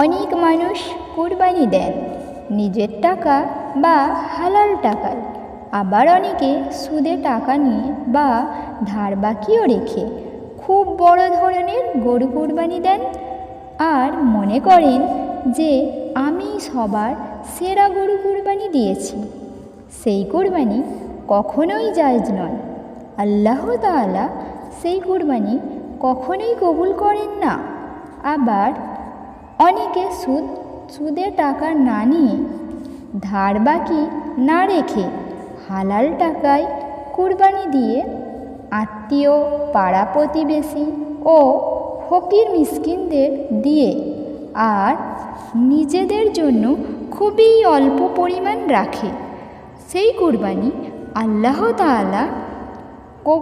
অনেক মানুষ কুরবানি দেন নিজের টাকা বা হালাল টাকায়, আবার অনেকে সুদে টাকা নিয়ে বা ধার বাকিও রেখে খুব বড় ধরনের গরু কুরবানি দেন আর মনে করেন যে আমি সবার সেরা গরু কুরবানি দিয়েছি। সেই কুরবানি কখনোই জায়েজ নয়। আল্লাহ তাআলা সেই কুরবানি কখনোই কবুল করেন না। আবার অনেকে সুদে টাকা না নিয়ে, ধার বাকি না রেখে হালাল টাকায় কুরবানি দিয়ে আত্মীয়, পাড়া প্রতিবেশী ও ফকির মিসকিনদের দিয়ে আর নিজেদের জন্য খুবই অল্প পরিমাণ রাখে। সেই কুরবানি আল্লাহ তাআলা